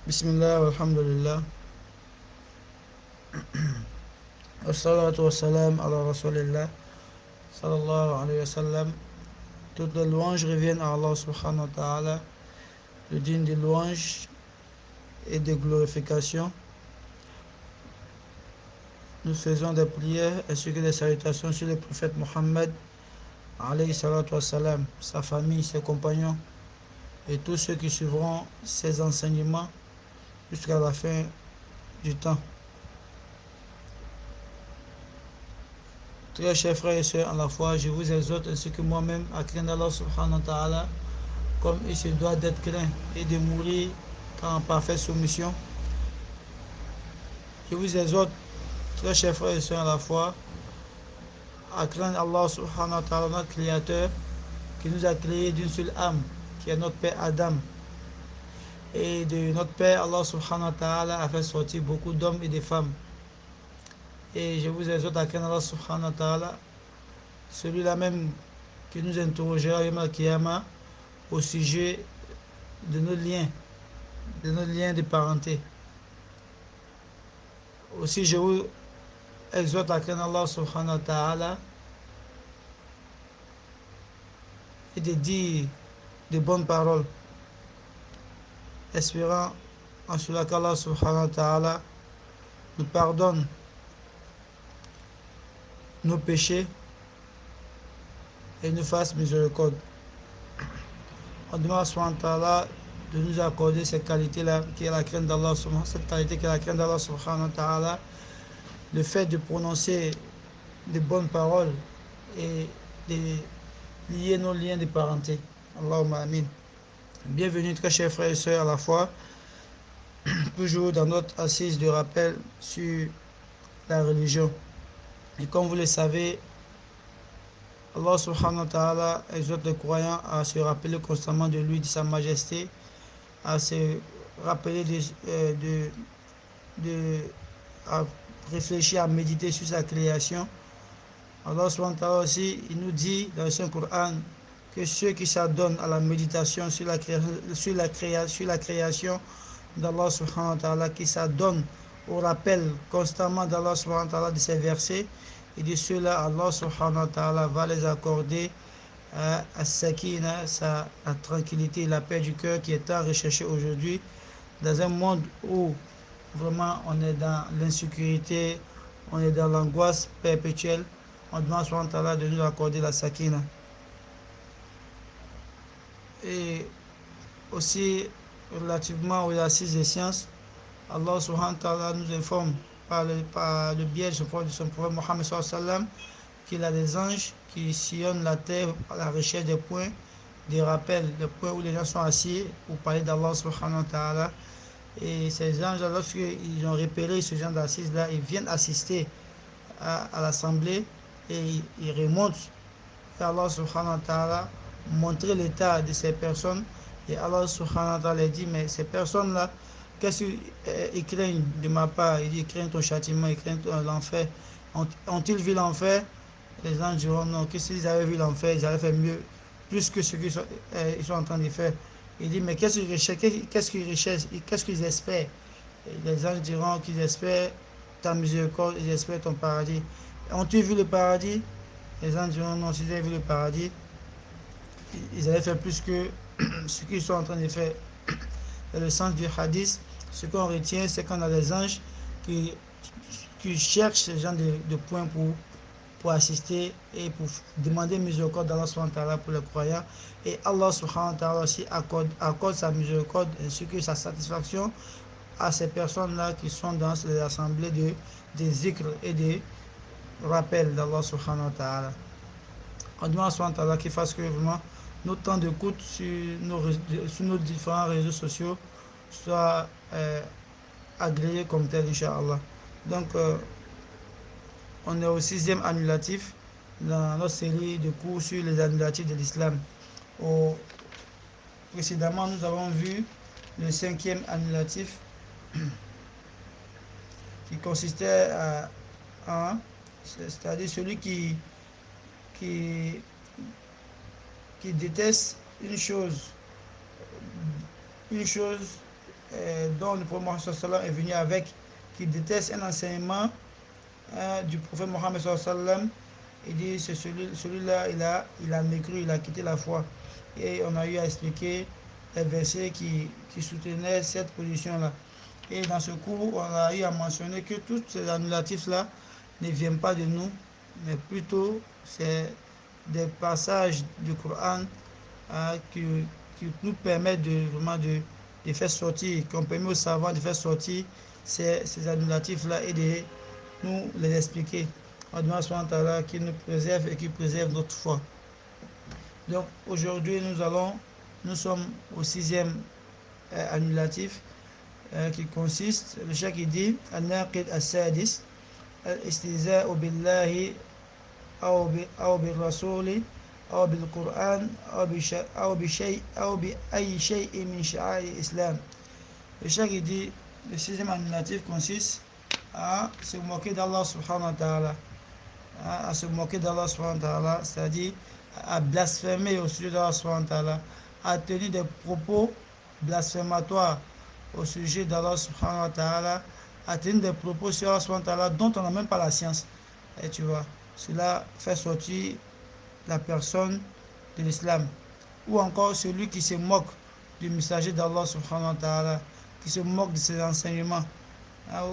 Bismillah, alhamdulillah, wassalatu wassalam ala rasulillah, sallallahu alayhi wa sallam. Toutes les louanges reviennent à Allah subhanahu wa ta'ala, le digne de louanges et de glorification. Nous faisons des prières ainsi que des salutations sur le prophète Mohammed, alayhi salatu wassalam, sa famille, ses compagnons et tous ceux qui suivront ses enseignements jusqu'à la fin du temps. Très chers frères et sœurs en la foi, je vous exhorte ainsi que moi-même à craindre Allah subhanahu wa ta'ala comme il se doit d'être craint et de mourir en parfaite soumission. Je vous exhorte, très chers frères et sœurs en la foi, à craindre Allah subhanahu wa ta'ala, notre créateur, qui nous a créés d'une seule âme, qui est notre père Adam. Et de notre père, Allah subhanahu wa ta'ala a fait sortir beaucoup d'hommes et de femmes. Et je vous exhorte à craindre Allah subhanahu wa ta'ala, celui-là même qui nous interrogera Yom al-Qiyamah au sujet de nos liens de parenté. Aussi, je vous exhorte à craindre Allah subhanahu wa ta'ala et de dire de bonnes paroles, espérant en cela qu'Allah subhanahu wa ta'ala nous pardonne nos péchés et nous fasse miséricorde. On demande subhanahu wa ta'ala de nous accorder cette qualité-là qui est la crainte d'Allah, cette qualité qui est la crainte d'Allah subhanahu wa ta'ala, le fait de prononcer de bonnes paroles et de lier nos liens de parenté. Allahumma amin. Bienvenue très chers frères et sœurs à la fois, toujours dans notre assise de rappel sur la religion. Et comme vous le savez, Allah subhanahu wa ta'ala exhorte les croyants à se rappeler constamment de lui, de sa majesté, à se rappeler à réfléchir, à méditer sur sa création. Allah subhanahu wa ta'ala aussi, il nous dit dans le Saint-Coran que ceux qui s'adonnent à la méditation sur la création d'Allah subhanahu wa ta'ala, qui s'adonnent au rappel constamment d'Allah subhanahu wa ta'ala de ces versets, et de ceux-là, Allah subhanahu wa ta'ala va les accorder à sakina, la tranquillité, la paix du cœur qui est tant recherchée aujourd'hui dans un monde où vraiment on est dans l'insécurité, on est dans l'angoisse perpétuelle. On demande subhanahu wa ta'ala de nous accorder la sakina. Et aussi relativement aux assises des sciences, Allah subhanahu wa ta'ala nous informe par le biais de son prophète Mohammed sallallahu alayhi wa sallam qu'il a des anges qui sillonnent la terre à la recherche des points, des rappels, des points où les gens sont assis pour parler d'Allah subhanahu wa ta'ala. Et ces anges, lorsqu'ils ont repéré ce genre d'assises-là, ils viennent assister à l'assemblée et ils remontent vers Allah subhanahu wa ta'ala, montrer l'état de ces personnes. Et Allah subhanahu wa ta'ala dit, mais ces personnes-là, qu'est-ce qu'ils craignent de ma part? Il dit, ils craignent ton châtiment, ils craignent l'enfer. Ont-ils vu l'enfer? Les gens diront non, que s'ils avaient vu l'enfer, ils allaient faire mieux, plus que ce qu'ils sont en train de faire. Il dit, mais qu'est-ce qu'ils recherchent? Qu'est-ce qu'ils espèrent? Et les anges diront qu'ils espèrent ta miséricorde, ils espèrent ton paradis. Ont-ils vu le paradis? Les gens diront non, s'ils avaient vu le paradis, ils allaient faire plus que ce qu'ils sont en train de faire. Dans le sens du hadith, ce qu'on retient, c'est qu'on a des anges qui, qui cherchent ce genre de points pour assister et pour demander miséricorde d'Allah subhanahu wa ta'ala pour les croyants. Et Allah subhanahu wa ta'ala aussi accorde sa miséricorde ainsi que sa satisfaction à ces personnes-là qui sont dans les assemblées des zikr et des rappels d'Allah subhanahu wa ta'ala. On demande à subhanahu wa ta'ala qu'il fasse que vraiment nos temps d'écoute sur nos différents réseaux sociaux soient agréés comme tel, Inch'Allah. Donc, on est au 6e annulatif dans notre série de cours sur les annulatifs de l'islam. Précédemment, nous avons vu le 5e annulatif qui consistait c'est-à-dire celui qui, qui déteste une chose dont le prophète Mohammed sallallahu alayhi wa sallam est venu avec, qui déteste un enseignement du prophète Mohammed sallallahu alayhi wa sallam, il dit c'est celui-là, il a mécru, il a quitté la foi. Et on a eu à expliquer les versets qui soutenaient cette position-là. Et dans ce cours, on a eu à mentionner que tous ces annulatifs-là ne viennent pas de nous, mais plutôt c'est des passages du Coran qui nous permettent vraiment de faire sortir, qui ont permis aux savants de faire sortir ces annulatifs-là et de nous les expliquer. On demande à Allah qui nous préserve et qui préserve notre foi. Donc aujourd'hui, nous sommes au 6e annulatif qui consiste, le cheikh il dit, Al-Naqid Al-Sadis, Al-Istiza'u billahi أو بالرسول أو بالقرآن أو بأي شيء من شعائر الإسلام. Le cheikh dit, le 6e annulatif consiste à se moquer d'Allah subhanahu wa ta'ala, à se moquer d'Allah subhanahu wa ta'ala, c'est-à-dire à blasphémer au sujet d'Allah subhanahu wa ta'ala, à tenir des propos blasphématoires au sujet d'Allah subhanahu wa ta'ala, à tenir des propos sur Allah subhanahu wa ta'ala dont on n'a même pas la science. Et tu vois, cela fait sortir la personne de l'islam. Ou encore celui qui se moque du messager d'Allah subhanahu wa ta'ala, qui se moque de ses enseignements,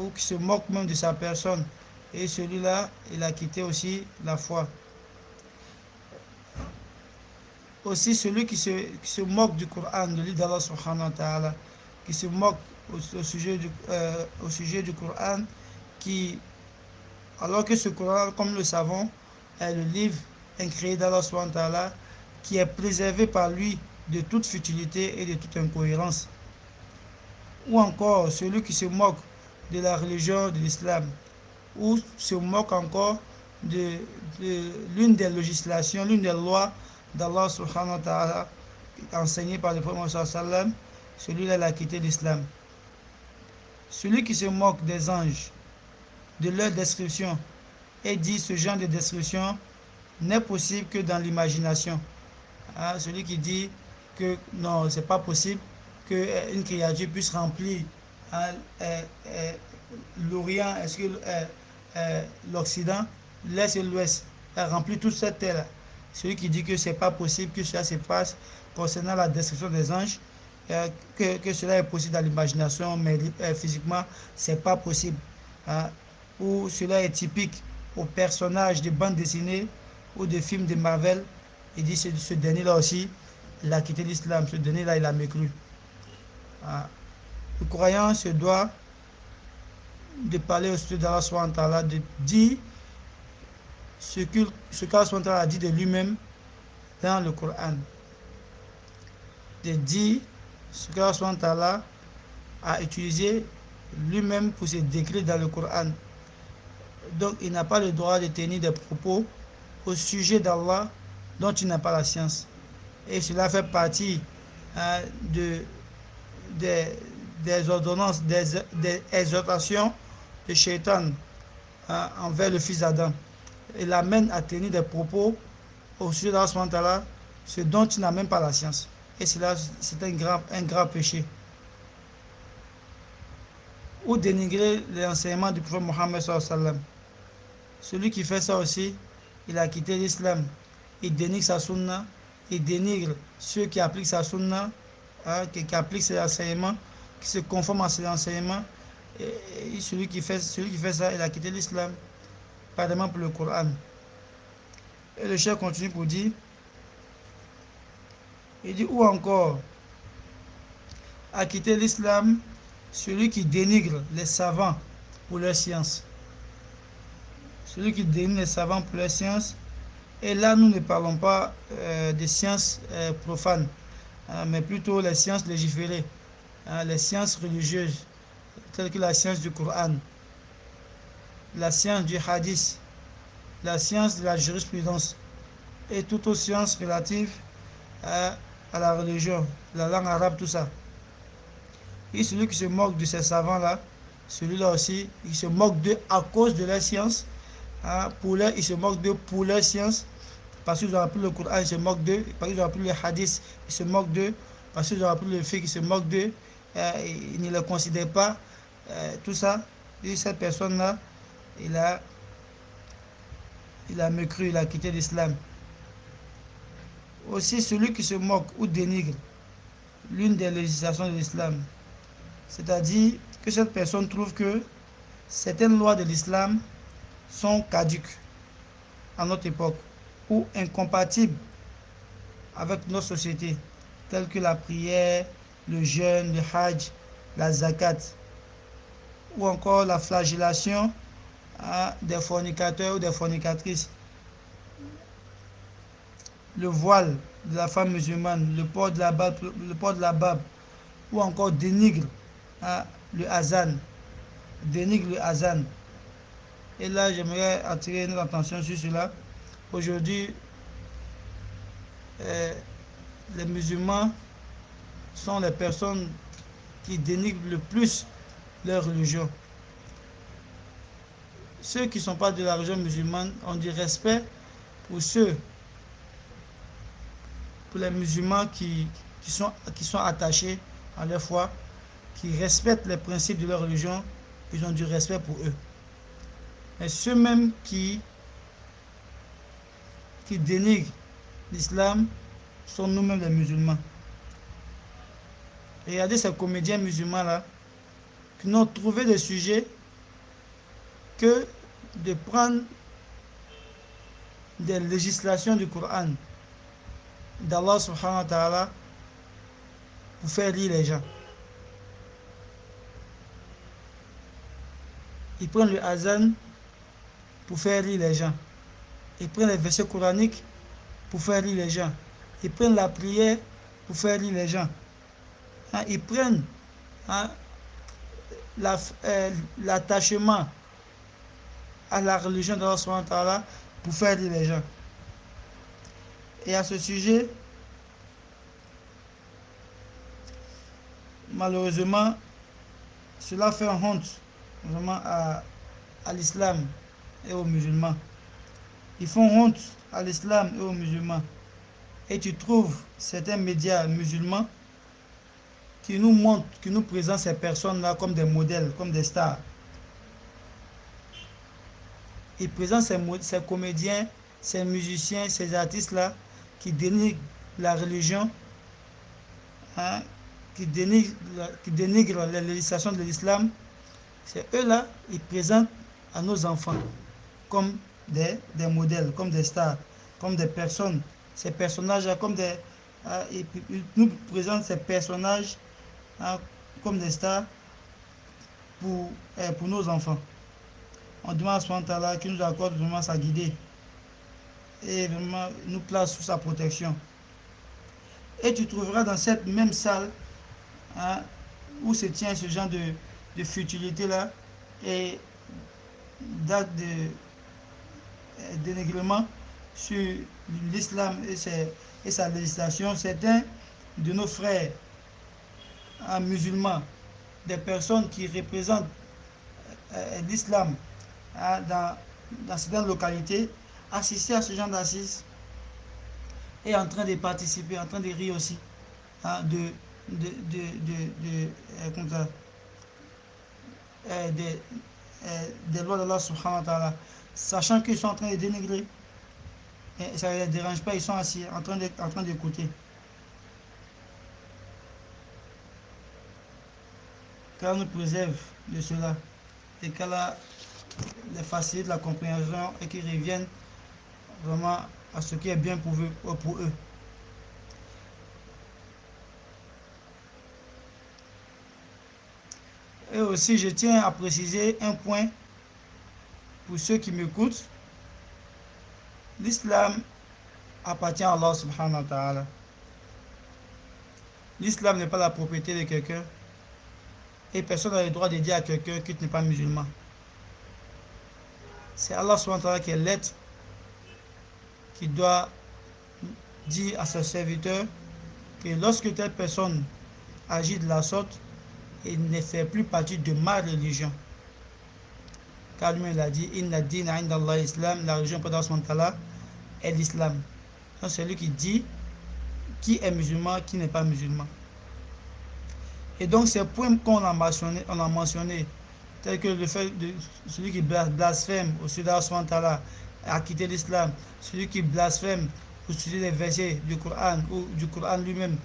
ou qui se moque même de sa personne. Et celui-là, il a quitté aussi la foi. Aussi celui qui se moque du Coran, de livre d'Allah subhanahu wa ta'ala, qui se moque au sujet du Coran, alors que ce Coran, comme nous le savons, est le livre incréé d'Allah subhanahu wa ta'ala, qui est préservé par lui de toute futilité et de toute incohérence. Ou encore celui qui se moque de la religion de l'islam, ou se moque encore de l'une des législations, l'une des lois d'Allah subhanahu wa ta'ala enseignées par le prophète sallallahu alayhi wa sallam, celui-là il a quitté l'islam. Celui qui se moque des anges, de leur description, et dit ce genre de description n'est possible que dans l'imagination. Celui qui dit que non, c'est pas possible qu'une créature puisse remplir l'Orient, est-ce que l'Occident, l'Est et l'Ouest, remplit toute cette terre. Celui qui dit que c'est pas possible que cela se passe concernant la description des anges, que cela est possible dans l'imagination, mais physiquement, c'est pas possible. Ou cela est typique aux personnages de bandes dessinées ou de films de Marvel. Il dit ce dernier-là aussi, il a quitté l'islam. Ce dernier-là, il a mécru. Le croyant se doit de parler au sujet d'Allah subhanahu wa ta'ala, de dire ce qu'Allah subhanahu wa ta'ala a dit de lui-même dans le Coran. De dire ce qu'Allah subhanahu wa ta'ala a utilisé lui-même pour se décrire dans le Coran. Donc il n'a pas le droit de tenir des propos au sujet d'Allah dont il n'a pas la science. Et cela fait partie des ordonnances, des exhortations de Shaitan envers le fils d'Adam. Il l'amène à tenir des propos au sujet d'Allah subhanahu wa ta'ala, ce dont il n'a même pas la science. Et cela, c'est un grave péché. Ou dénigrer l'enseignement du prophète Mohammed sallallahu alayhi wa sallam. Celui qui fait ça aussi, il a quitté l'islam. Il dénigre sa sunna, il dénigre ceux qui appliquent sa sunna, qui appliquent ses enseignements, qui se conforment à ses enseignements. Et celui qui fait ça, il a quitté l'islam, par exemple pour le Coran. Et le cheikh continue pour dire, il dit, ou encore, a quitté l'islam celui qui dénigre les savants pour leur science. Celui qui dénigre les savants pour leur science. Et là, nous ne parlons pas des sciences profanes, mais plutôt les sciences légiférées, les sciences religieuses, telles que la science du Coran, la science du hadith, la science de la jurisprudence et toutes autres sciences relatives à la religion, la langue arabe, tout ça. Et celui qui se moque de ces savants-là, celui-là aussi, il se moque d'eux à cause de leur science. Il se moque d'eux pour leur science. Parce qu'ils ont appris le Coran, il se moque d'eux. Parce qu'ils ont appris le hadith, il se moque d'eux. Parce qu'ils ont appris le fiqh, il se moque d'eux. il ne le considère pas, tout ça, et cette personne-là, il a, il a mécru, il a quitté l'islam. Aussi, celui qui se moque ou dénigre l'une des législations de l'islam, c'est-à-dire que cette personne trouve que certaines lois de l'islam sont caduques à notre époque ou incompatibles avec notre société, telles que la prière, le jeûne, le hajj, la zakat, ou encore la flagellation des fornicateurs ou des fornicatrices, le voile de la femme musulmane, le port de la barbe, ou encore le hazan, dénigre le hazan. Et là, j'aimerais attirer notre attention sur cela. Aujourd'hui, euh, les musulmans sont les personnes qui dénigrent le plus leur religion. Ceux qui ne sont pas de la religion musulmane ont du respect pour pour les musulmans qui sont attachés à leur foi, qui respectent les principes de leur religion, ils ont du respect pour eux. Mais ceux-mêmes qui dénigrent l'islam sont nous-mêmes les musulmans. Regardez ces comédiens musulmans-là qui n'ont trouvé de sujet que de prendre des législations du Coran, d'Allah subhanahu wa ta'ala, pour faire rire les gens. Ils prennent le azan pour faire rire les gens. Ils prennent les versets coraniques pour faire rire les gens. Ils prennent la prière pour faire rire les gens. Ils prennent hein, l'attachement à la religion d'Allah subhanahu wa ta'ala pour faire rire les gens. Et à ce sujet, malheureusement, cela fait honte vraiment à l'islam et aux musulmans. Ils font honte à l'islam et aux musulmans. Et tu trouves certains médias musulmans qui nous montrent, qui nous présentent ces personnes-là comme des modèles, comme des stars. Ils présentent ces comédiens, ces musiciens, ces artistes-là qui dénigrent la religion, hein, qui dénigrent les législations de l'islam. C'est eux-là, ils présentent à nos enfants comme des modèles, comme des stars, comme des personnes, ces personnages-là, comme ils nous présentent ces personnages comme des stars pour nos enfants. On demande à Subhanahu wa ta'ala qu'il nous accorde vraiment sa guidée et vraiment nous place sous sa protection. Et tu trouveras dans cette même salle hein, où se tient ce genre de futilité-là et d'actes de dénigrement sur l'islam et sa législation, certains de nos frères musulmans, des personnes qui représentent l'islam dans certaines localités, assister à ce genre d'assises et en train de participer, en train de rire aussi hein, comme ça, des lois d'Allah subhanahu wa ta'ala, sachant qu'ils sont en train de dénigrer. Et ça ne les dérange pas, ils sont assis en train d'écouter. Qu'Allah nous préserve de cela et qu'Allah les facilite la compréhension et qu'ils reviennent vraiment à ce qui est bien pour eux. Et aussi, je tiens à préciser un point pour ceux qui m'écoutent. L'islam appartient à Allah subhanahu wa ta'ala. L'islam n'est pas la propriété de quelqu'un et personne n'a le droit de dire à quelqu'un que tu n'es pas musulman. C'est Allah subhanahu wa ta'ala qui est l'être qui doit dire à ses serviteurs que lorsque telle personne agit de la sorte, il ne fait plus partie de ma religion. Car lui il a dit Inna dina inda Allah islam, la religion pour Allah est l'islam. Donc c'est lui qui dit qui est musulman, qui n'est pas musulman. Et donc ces points on a mentionné, tels que le fait de celui qui blasphème au sujet d'Allah a quitté l'islam, celui qui blasphème au sujet des versets du Coran ou du Coran lui-même,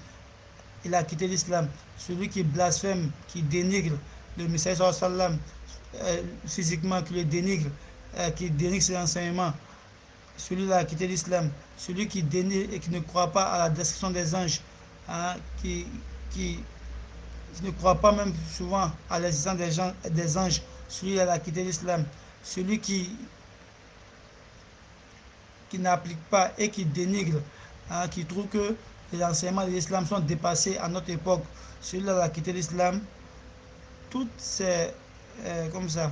il a quitté l'islam. Celui qui blasphème, qui dénigre le message sallam physiquement, qui le dénigre, qui dénigre ses enseignements, celui-là a quitté l'islam. Celui qui dénigre et qui ne croit pas à la description des anges, hein, qui ne croit pas même souvent à l'existence des anges, celui-là a quitté l'islam. Celui qui n'applique pas et qui dénigre, hein, qui trouve que les enseignements de l'islam sont dépassés à notre époque, celui-là a quitté l'islam. Toutes ces, comme ça,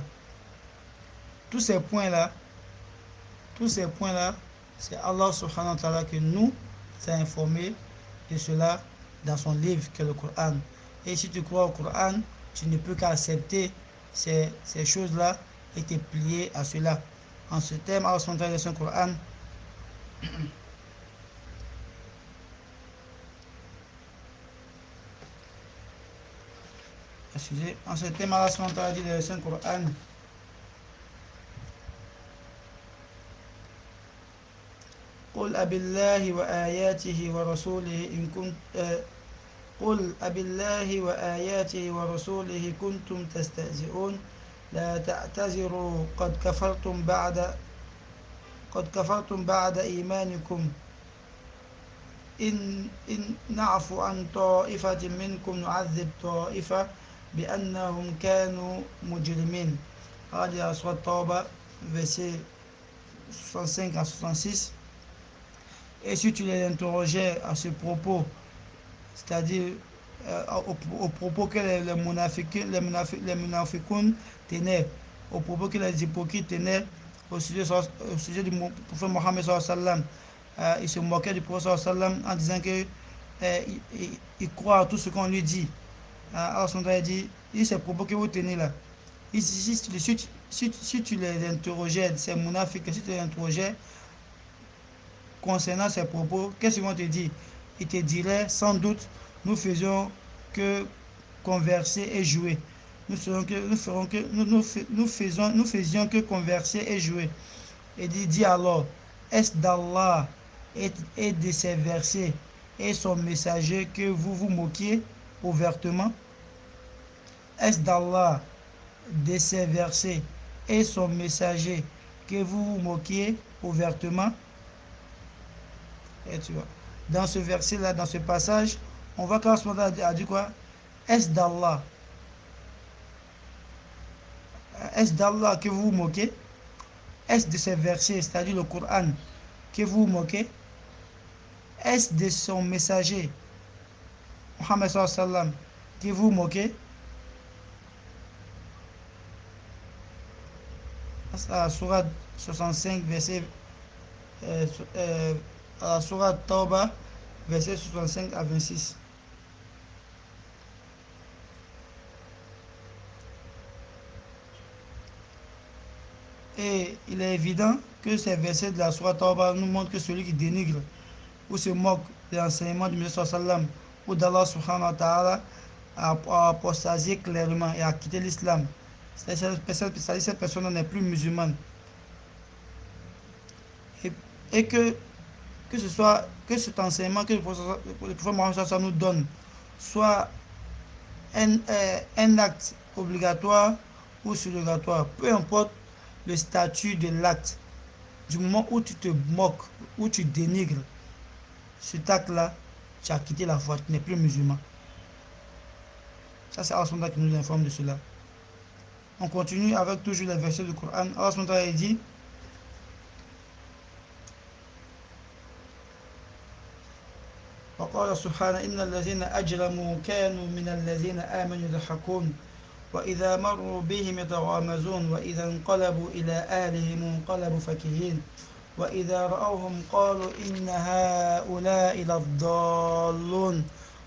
tous ces points-là, tous ces points-là, c'est Allah subhanahu wa ta'ala qui nous a informé de cela dans son livre qui est le Coran. Et si tu crois au Coran, tu ne peux qu'accepter ces choses-là et te plier à cela. En ce thème, Allah subhanahu wa ta'ala dans son Coran, excusez, en ce thème, Allah subhanahu wa ta'ala dit dans le Saint-Coran, قل أبي الله وآياته ورسوله إن كنت قل أبي الله وآياته ورسوله كنتم تستهزئون لا تعتذروا قد كفرتم بعد إيمانكم إن نعفو عن طائفة منكم نعذب طائفة بأنهم كانوا مجرمين. هذه سورة التوبة verset 65 à 66. Et si tu les interrogeais à ce propos, c'est-à-dire au propos que les munafiqun tenaient, au propos que les hypocrites tenaient au sujet du prophète Mohammed sallam, ils se moquaient du prophète sallam en disant que il croit à tout ce qu'on lui dit. Alors son a dit, ces propos que vous tenez là, si tu les interrogeais, ces munafiqs, si tu les interrogeais concernant ces propos, qu'est-ce qu'ils vont te dire? Ils te diraient sans doute, nous faisions que converser et jouer. Nous faisions que converser et jouer. Et dit alors, est-ce d'Allah et de ses versets et son messager que vous vous moquiez ouvertement? Est-ce d'Allah, de ses versets et son messager que vous vous moquiez ouvertement? Et tu vois, dans ce verset-là, dans ce passage, on voit qu'Allah a dit quoi? Est-ce d'Allah? Est-ce d'Allah que vous vous moquez? Est-ce de ces versets, c'est-à-dire le Coran, que vous vous moquez? Est-ce de son messager, Muhammad sallallahu alayhi wa sallam, que vous vous moquez? C'est la sourate 65, verset à la sourate Tauba, verset 65 à 26. Et il est évident que ces versets de la sourate Tauba nous montrent que celui qui dénigre ou se moque de l'enseignement du Messie sallam ou d'Allah subhanahu wa ta'ala a apostasié clairement et a quitté l'islam. C'est-à-dire que cette personne n'est plus musulmane. Et, et que ce soit que cet enseignement que le prophète Mohammed nous donne soit un acte obligatoire ou surrogatoire, peu importe le statut de l'acte, du moment où tu te moques, où tu dénigres cet acte-là, tu as quitté la foi, tu n'es plus musulman. Ça, c'est Allah qui nous informe de cela. On continue avec toujours les versets du Coran. Allah dit وقال سبحانه إن الذين أجرموا كانوا من الذين آمنوا يضحكون وإذا مروا بهم يتغامزون وإذا انقلبوا إلى أهلهم انقلبوا فكهين وإذا رأوهم قالوا إن هؤلاء لضالون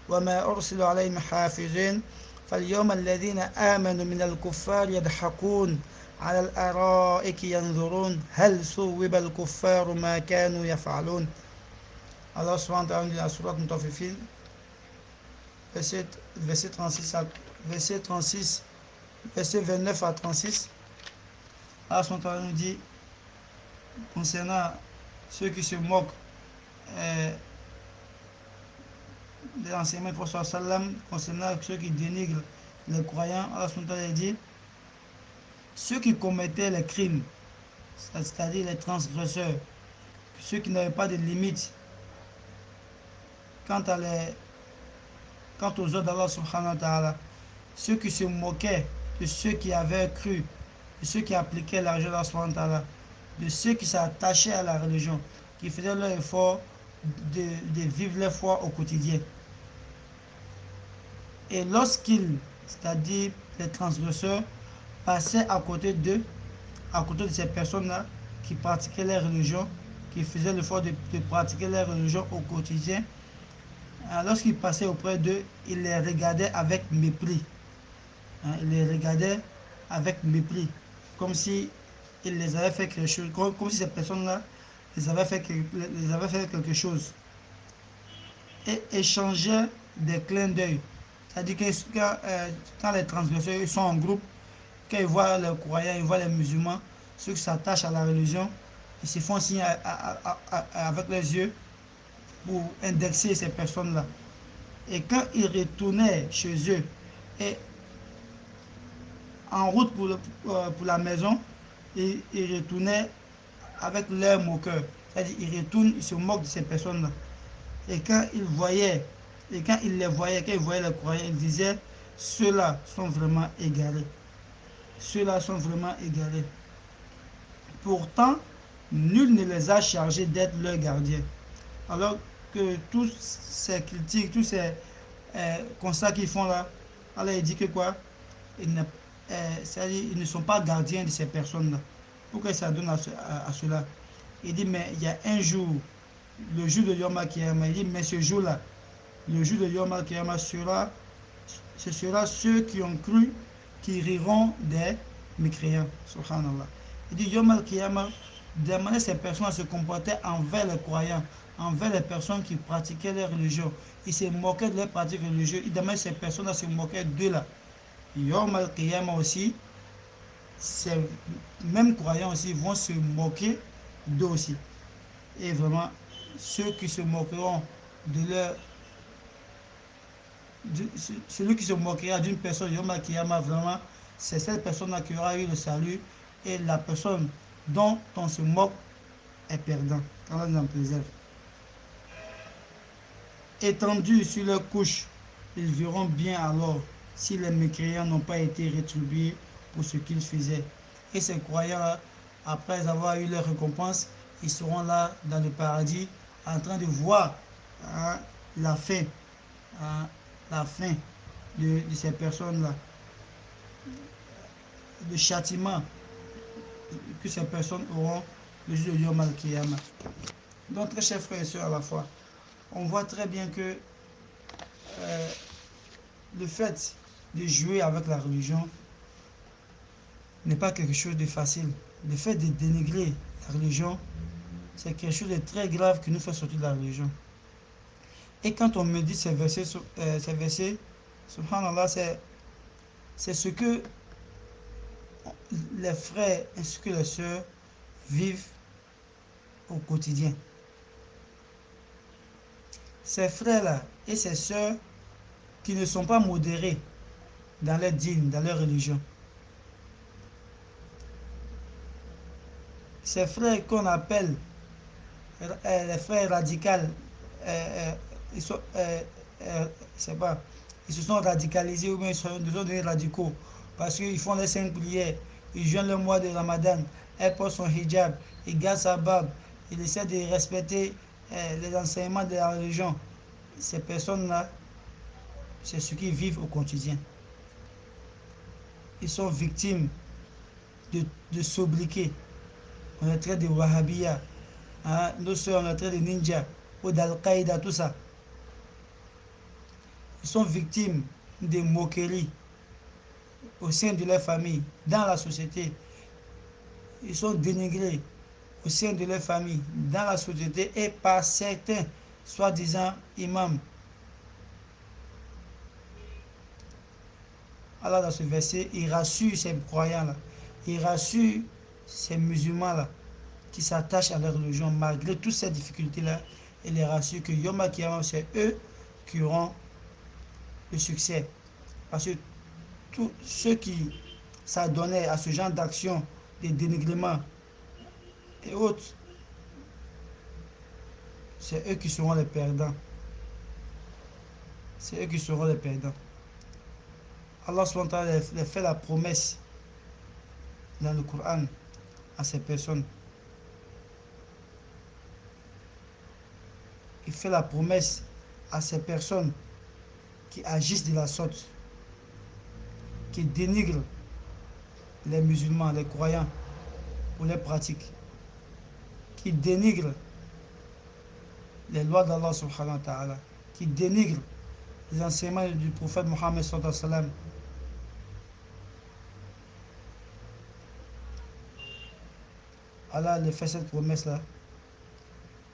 وما أرسلوا عليهم حافظين فاليوم الذين آمنوا من الكفار يضحكون على الأرائك ينظرون هل ثوب الكفار ما كانوا يفعلون. Allah subhanahu wa ta'ala dit dans la sourate Mutaffifin, verset verset 36 à, verset 36, verset 29 à 36. Allah nous dit concernant ceux qui se moquent de l'enseignement du prophète sallam, concernant ceux qui dénigrent les croyants, Allah dit ceux qui commettaient les crimes, c'est-à-dire les transgresseurs, ceux qui n'avaient pas de limites quant, quant aux ordres d'Allah subhanahu wa ta'ala, ceux qui se moquaient de ceux qui avaient cru, de ceux qui appliquaient la religion d'Allah subhanahu wa ta'ala, de ceux qui s'attachaient à la religion, qui faisaient leur effort de vivre leur foi au quotidien. Et lorsqu'ils, c'est-à-dire les transgresseurs, passaient à côté d'eux, à côté de ces personnes-là qui pratiquaient leur religion, qui faisaient l'effort de pratiquer leur religion au quotidien, lorsqu'ils passaient auprès d'eux, ils les regardaient avec mépris. Ils les regardaient avec mépris, comme si ils les avaient fait quelque chose, comme si ces personnes-là les avaient fait quelque chose, et échangeaient des clins d'œil. C'est-à-dire que quand les transgresseurs ils sont en groupe, quand ils voient les croyants, ils voient les musulmans, ceux qui s'attachent à la religion, ils se font signe avec les yeux pour indexer ces personnes-là. Et quand ils retournaient chez eux et en route pour la maison, ils retournaient avec leur moqueur. C'est-à-dire ils retournent, ils se moquent de ces personnes-là. Et quand ils voyaient, et quand ils les voyaient, quand ils voyaient les croyants, ils disaient, ceux-là sont vraiment égarés. Ceux-là sont vraiment égarés. Pourtant, nul ne les a chargés d'être leurs gardiens. Alors que tous ces critiques, tous ces constats qu'ils font là, Allah dit que quoi, c'est-à-dire, ils ne sont pas gardiens de ces personnes-là. Pourquoi il s'adonne à cela? Il dit, mais il y a un jour, le jour de Yom Kippur, il dit, mais ce jour-là, le jour de Yom Kippur ce sera ceux qui ont cru qui riront des mécréants. Subhanallah. Il dit Yom Kippur, de manière ces personnes se comportaient envers les croyants, envers les personnes qui pratiquaient leur religion. Ils se moquaient de leur pratique religieuse. Il demande ces personnes se moquaient d'eux là. Yom Kippur aussi, ces mêmes croyants aussi vont se moquer d'eux aussi. Et vraiment, ceux qui se moqueront de leur celui qui se moquera d'une personne Yom Kiyama, vraiment, c'est cette personne-là qui aura eu le salut, et la personne dont on se moque est perdant. Allah nous en préserve. Étendus sur leur couche, ils verront bien alors si les mécréants n'ont pas été rétribués pour ce qu'ils faisaient. Et ces croyants, après avoir eu leur récompense, ils seront là dans le paradis en train de voir hein, la fin, hein, la fin de ces personnes-là, le châtiment que ces personnes auront le jour de Yom Al-Kiyama. Donc, très chers frères et sœurs à la fois, on voit très bien que le fait de jouer avec la religion n'est pas quelque chose de facile. Le fait de dénigrer la religion, c'est quelque chose de très grave qui nous fait sortir de la religion. Et quand on me dit ces versets subhanallah, c'est ce que les frères ainsi que les sœurs vivent au quotidien. Ces frères-là et ces sœurs qui ne sont pas modérés dans leur dîme, dans leur religion. Ces frères qu'on appelle les frères radicaux, ils sont, c'est pas, ils se sont radicalisés ou bien ils sont devenus radicaux parce qu'ils font les 5 prières, ils jeûnent le mois de Ramadan, elles portent son hijab, ils gardent sa barbe, ils essaient de respecter les enseignements de la religion. Ces personnes-là, c'est ce qu'ils vivent au quotidien. Ils sont victimes de sobriquets. On est traité de Wahhabiyya, hein? Nos soeurs on est traité de ninja ou d'Al-Qaïda, tout ça. Ils sont victimes de moqueries au sein de leur famille, dans la société. Ils sont dénigrés au sein de leur famille, dans la société et par certains soi-disant imams. Allah dans ce verset, il rassure ces croyants-là, il rassure ces musulmans-là qui s'attachent à leur religion malgré toutes ces difficultés-là. Il les rassure que Yom Kiyama, c'est eux qui auront le succès. Parce que tous ceux qui s'adonnaient à ce genre d'action, des dénigrements et autres, c'est eux qui seront les perdants. C'est eux qui seront les perdants. Allah subhanahu wa ta'ala fait la promesse dans le Coran à ces personnes. Il fait la promesse à ces personnes qui agissent de la sorte, qui dénigrent les musulmans, les croyants ou les pratiques, qui dénigrent les lois d'Allah subhanahu wa ta'ala, qui dénigrent les enseignements du prophète Mohammed sallallahu alayhi wa sallam. Allah leur fait cette promesse-là,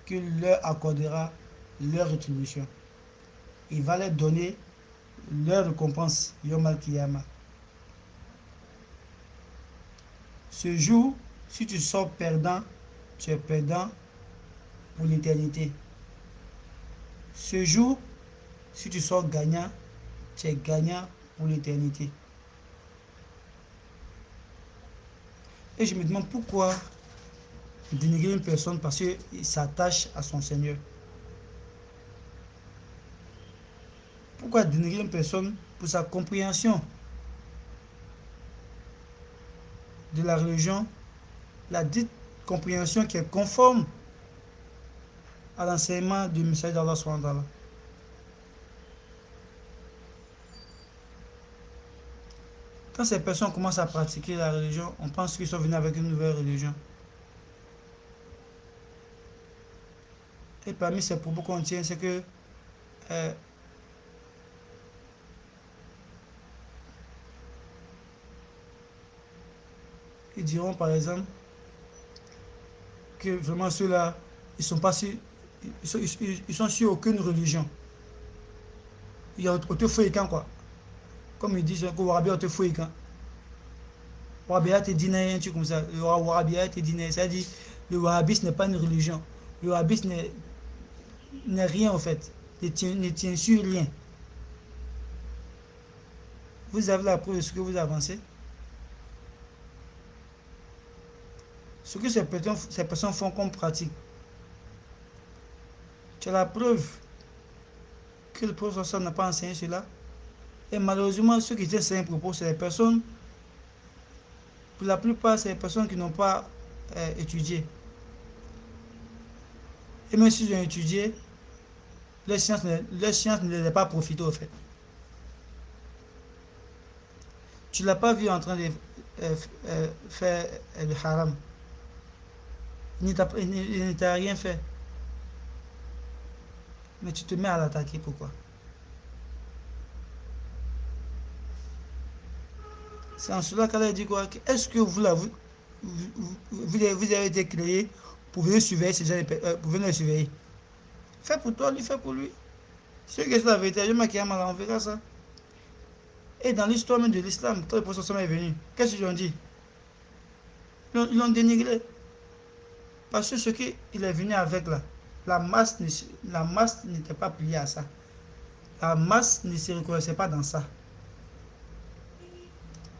qu'il leur accordera leur rétribution. Il va leur donner leur récompense, Yom al-Qiyamah. Ce jour, si tu sors perdant, tu es perdant pour l'éternité. Ce jour, si tu sors gagnant, tu es gagnant pour l'éternité. Et je me demande pourquoi dénigrer une personne parce qu'il s'attache à son Seigneur. Pourquoi dénigrer une personne pour sa compréhension de la religion, la dite compréhension qui est conforme à l'enseignement du message d'Allah subhanahu wa ta'ala. Quand ces personnes commencent à pratiquer la religion, on pense qu'ils sont venus avec une nouvelle religion. Et parmi ces propos qu'on tient, c'est que euh, ils diront par exemple que vraiment ceux-là, ils sont pas sur, ils sont sur aucune religion. Il y a autre fouille quoi. Comme ils disent que Wahhabia autre fouille quand. Wahhabia te dit un truc comme ça. Le Wahhabia te dit, c'est-à-dire le wahhabisme n'est pas une religion. Le wahhabisme n'est rien en fait. Ne tient sur rien. Vous avez la preuve de ce que vous avancez. Ce que ces personnes font comme pratique. Tu as la preuve que le professeur n'a pas enseigné cela. Et malheureusement, ceux qui enseignent un propos, c'est les personnes, pour la plupart, c'est les personnes qui n'ont pas étudié. Et même s'ils ont étudié, leur science ne les a pas profité au fait. Tu ne l'as pas vu en train de faire le haram. Il ne t'a rien fait. Mais tu te mets à l'attaquer, pourquoi? C'est en cela qu'elle a dit quoi? Est-ce que vous avez été créé pour venir surveiller ces gens, pour venir les surveiller? Fais pour toi, lui, fais pour lui. C'est que c'est la vérité. Je m'ai mal, on verra ça. Et dans l'histoire même de l'islam, quand le prophète est venu, qu'est-ce qu'ils ont dit? Ils l'ont dénigré. Parce que ce qu'il est venu avec là, la masse n'était pas pliée à ça. La masse ne se reconnaissait pas dans ça.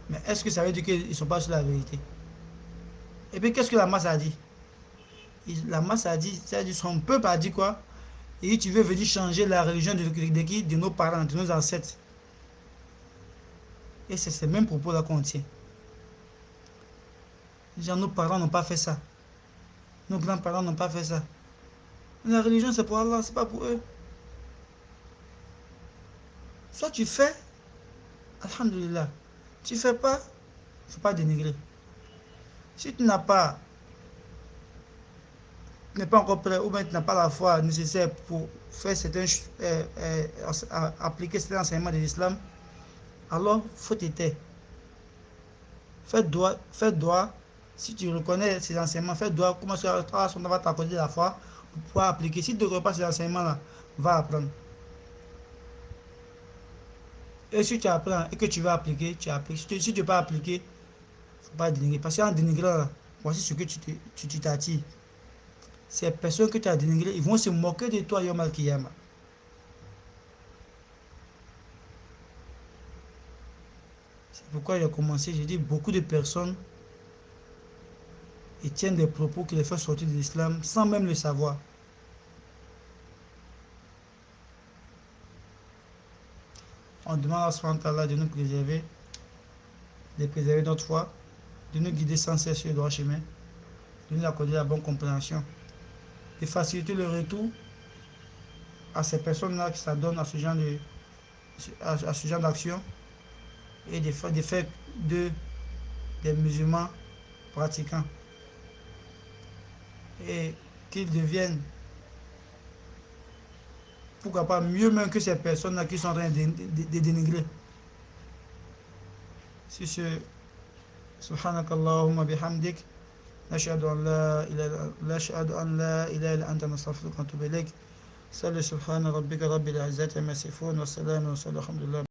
Mais est-ce que ça veut dire qu'ils ne sont pas sur la vérité? Et puis qu'est-ce que la masse a dit? La masse a dit, c'est-à-dire son peuple a dit quoi? Et tu veux venir changer la religion de qui? De nos parents, de nos ancêtres. Et c'est ces mêmes propos-là qu'on tient. Genre, nos parents n'ont pas fait ça. Nos grands-parents n'ont pas fait ça. La religion, c'est pour Allah, c'est pas pour eux. Soit tu fais, alhamdulillah. Tu fais pas, il ne faut pas dénigrer. Si tu n'es pas encore prêt, ou bien tu n'as pas la foi nécessaire pour faire appliquer certains enseignements de l'islam, alors faut te taire. Fais droit. Si tu reconnais ces enseignements, fais droit. Comment est-ce qu'on va t'accorder la foi pour pouvoir appliquer? Si tu ne reconnais pas ces enseignements-là, va apprendre. Et si tu apprends et que tu vas appliquer, tu appliques. Si tu ne peux pas appliquer, il ne faut pas dénigrer. Parce qu'en dénigrant, là, voici ce que tu t'attires. Ces personnes que tu as dénigrées, ils vont se moquer de toi, Yom Al-Kiyama. C'est pourquoi j'ai commencé, j'ai dit beaucoup de personnes ils tiennent des propos qui les font sortir de l'islam sans même le savoir. On demande à Allah de nous préserver, de préserver notre foi, de nous guider sans cesse sur le droit chemin, de nous accorder la bonne compréhension, de faciliter le retour à ces personnes-là qui s'adonnent à ce genre à ce genre d'action et de faire d'eux des musulmans pratiquants et qu'ils deviennent, pourquoi pas, mieux même que ces personnes-là qui sont en train de dénigrer. Si ce, subhanakallahumma bihamdik, نشهد أن لا إله نشهد أن لا إله إلا أنت نستغفرك ونتوب إليك. صل سبحان ربك رب العزة عما يصفون والسلام والصلاة الحمد لله.